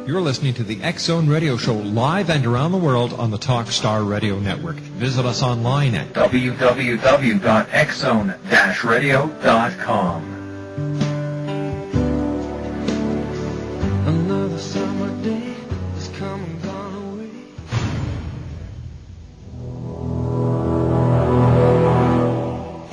You're listening to the Xzone Radio Show live and around the world on the Talkstar Radio Network. Visit us online at www.xzone-radio.com. Another summer day has come and gone away.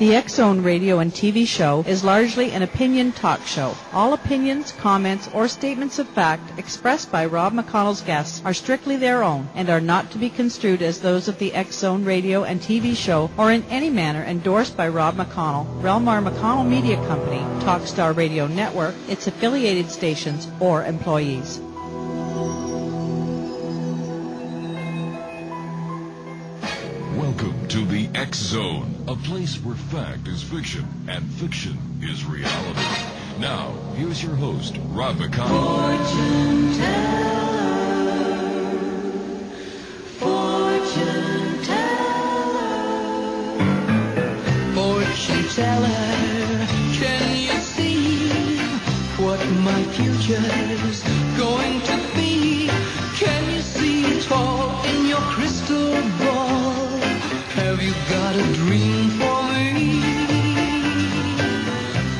The Xzone Radio and TV show is largely an opinion talk show. All opinions, comments, or statements of fact expressed by Rob McConnell's guests are strictly their own and are not to be construed as those of the Xzone Radio and TV show or in any manner endorsed by Rob McConnell, Relmar McConnell Media Company, Talkstar Radio Network, its affiliated stations, or employees. Welcome to the Xzone, a place where fact is fiction and fiction is reality. Now, here's your host, Rob McConnell. Fortune teller, can you see what my future's going to be? Can you see it all in your crystal ball? Have you got a dream for me?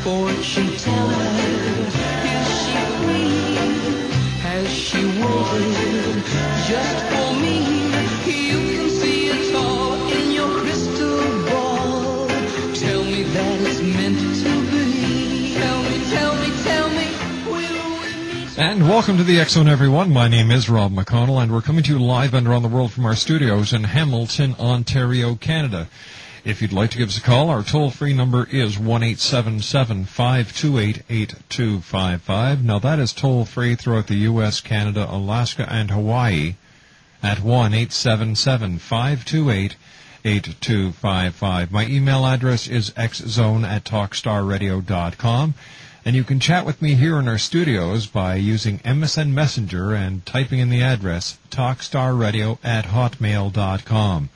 Fortune teller, is she free? Has she waited just for me? You can see it all in your crystal ball. Tell me that it's meant to be. Tell me, will we meet? And welcome to the Xzone, everyone. My name is Rob McConnell, and we're coming to you live and around the world from our studios in Hamilton, Ontario, Canada. If you'd like to give us a call, our toll-free number is 1-877-528-8255. Now, that is toll-free throughout the U.S., Canada, Alaska, and Hawaii at 1-877-528-8255. My email address is xzone@talkstarradio.com. And you can chat with me here in our studios by using MSN Messenger and typing in the address talkstarradio@hotmail.com.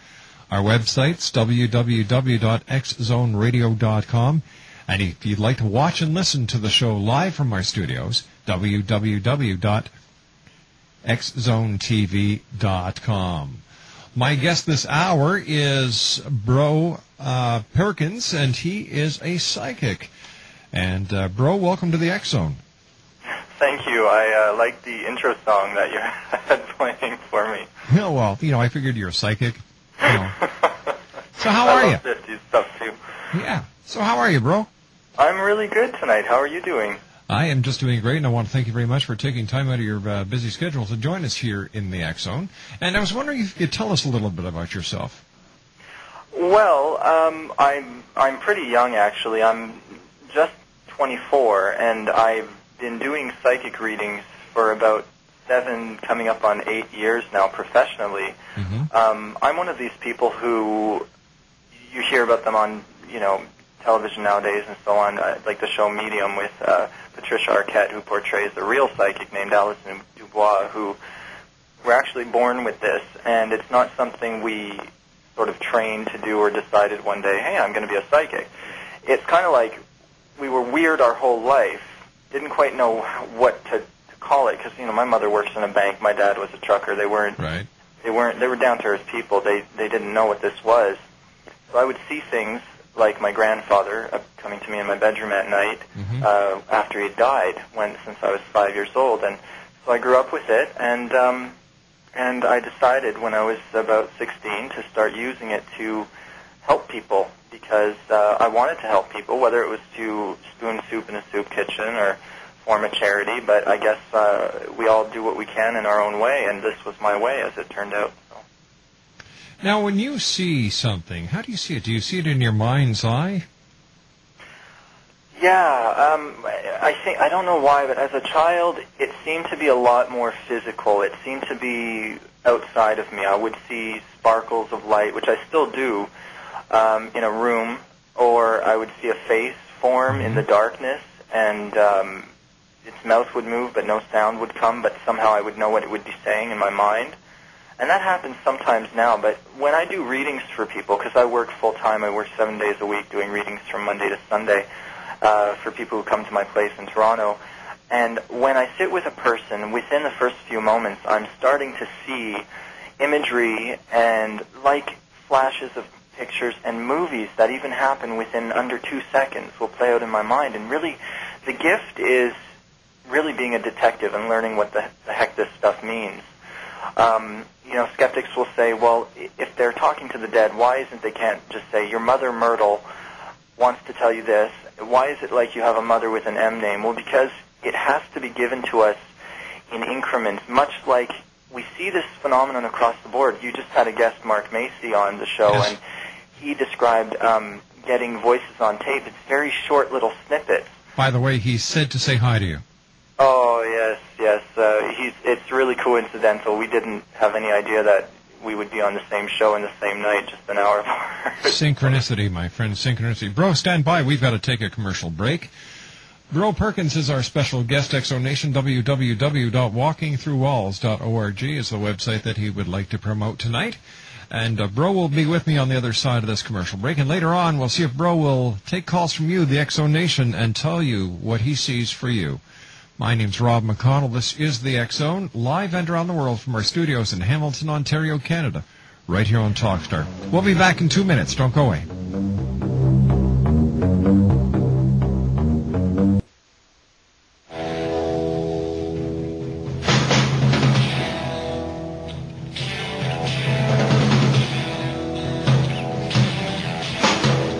Our website's www.xzoneradio.com. And if you'd like to watch and listen to the show live from our studios, www.xzonetv.com. My guest this hour is Brough Perkins, and he is a psychic. And, Brough, welcome to the Xzone. Thank you. I like the intro song that you had playing for me. Yeah, well, I figured you're a psychic. So how are you? I love 50s stuff, too. Yeah. So how are you, Brough? I'm really good tonight. How are you doing? I am just doing great, and I want to thank you very much for taking time out of your busy schedule to join us here in the Xzone. And I was wondering if you could tell us a little bit about yourself. Well, I'm pretty young, actually. I'm just 24, and I've been doing psychic readings for about 7, coming up on 8 years now professionally. Mm-hmm. I'm one of these people who you hear about them on, television nowadays and so on, like the show Medium with Patricia Arquette, who portrays a real psychic named Alison Dubois, who were actually born with this, and it's not something we sort of trained to do or decided one day, hey, I'm going to be a psychic. It's kind of like we were weird our whole life, didn't quite know what to call it, because my mother works in a bank, my dad was a trucker. They were down to earth people. They didn't know what this was. So I would see things like my grandfather coming to me in my bedroom at night after he died, since I was 5 years old, and so I grew up with it, and I decided when I was about 16 to start using it to help people, because I wanted to help people, whether it was to spoon soup in a soup kitchen or form a charity, but I guess we all do what we can in our own way, and this was my way, as it turned out. So. Now, when you see something, how do you see it? Do you see it in your mind's eye? Yeah, I don't know why, but as a child, it seemed to be a lot more physical. It seemed to be outside of me. I would see sparkles of light, which I still do, in a room, or I would see a face form in the darkness, and its mouth would move, but no sound would come, but somehow I would know what it would be saying in my mind. And that happens sometimes now, but when I do readings for people, because I work full-time, I work 7 days a week doing readings from Monday to Sunday for people who come to my place in Toronto, And when I sit with a person, within the first few moments, I'm starting to see imagery and like flashes of pictures and movies that even happen within under 2 seconds will play out in my mind. And really, the gift is really being a detective and learning what the heck this stuff means. Skeptics will say, well, if they're talking to the dead, why isn't they can't just say, your mother Myrtle wants to tell you this. Why is it like you have a mother with an M name? Well, because it has to be given to us in increments, much like we see this phenomenon across the board. You just had a guest, Mark Macy, on the show, yes. And he described getting voices on tape. It's very short little snippets. By the way, he said to say hi to you. Oh, yes. It's really coincidental. We didn't have any idea that we would be on the same show in the same night, just an hour apart. Synchronicity, my friend, synchronicity. Brough, stand by. We've got to take a commercial break. Brough Perkins is our special guest. Xzone Nation, www.walkingthroughwalls.org is the website that he would like to promote tonight. And Brough will be with me on the other side of this commercial break. And later on, we'll see if Brough will take calls from you, the Xzone Nation, and tell you what he sees for you. My name's Rob McConnell. This is the Xzone, live and around the world from our studios in Hamilton, Ontario, Canada, right here on Talkstar. We'll be back in 2 minutes. Don't go away.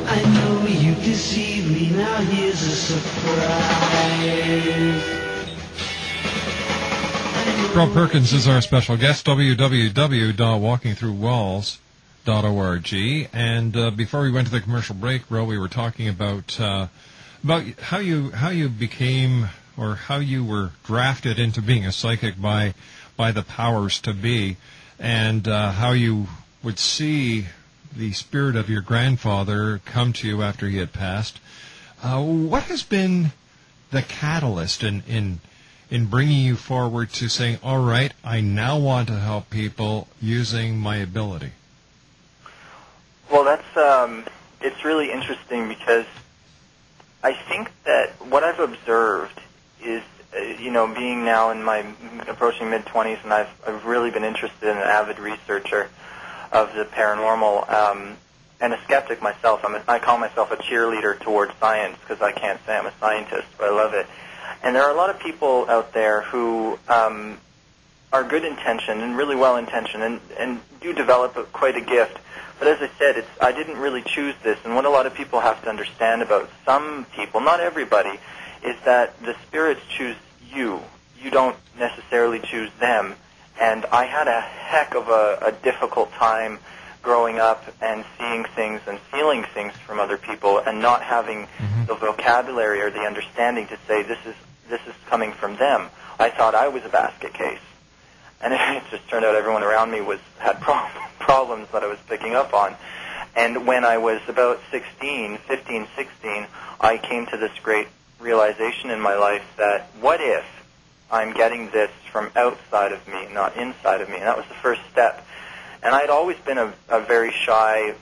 I know you deceived me, now here's a surprise. Brough Perkins is our special guest, www.walkingthroughwalls.org. And before we went to the commercial break, Brough, we were talking about how you became, or how you were drafted into being a psychic by the powers to be, and how you would see the spirit of your grandfather come to you after he had passed. What has been the catalyst in bringing you forward to saying, all right, I now want to help people using my ability? Well, it's really interesting because I think that what I've observed is, being now in my approaching mid-20s, and I've really been interested and an avid researcher of the paranormal, and a skeptic myself. I call myself a cheerleader towards science because I can't say I'm a scientist, but I love it. And there are a lot of people out there who are good-intentioned and really well-intentioned and do develop quite a gift. But as I said, I didn't really choose this. And what a lot of people have to understand about some people, not everybody, is that the spirits choose you. You don't necessarily choose them. And I had a heck of a difficult time growing up and seeing things and feeling things from other people and not having the vocabulary or the understanding to say this is coming from them. I thought I was a basket case. And it just turned out everyone around me had problems that I was picking up on. And when I was about 15, 16, I came to this great realization in my life that what if I'm getting this from outside of me, not inside of me? And that was the first step. And I'd always been a very shy,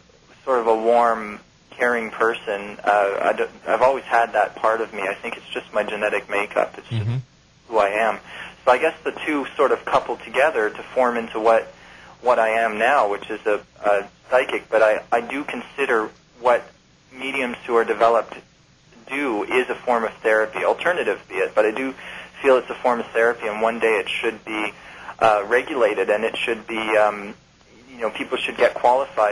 sort of a warm, caring person. I've always had that part of me. I think it's just my genetic makeup. It's just who I am. So I guess the two sort of couple together to form into what I am now, which is a psychic. But I do consider what mediums who are developed do is a form of therapy, alternative be it. But I do feel it's a form of therapy, and one day it should be regulated, and it should be, people should get qualified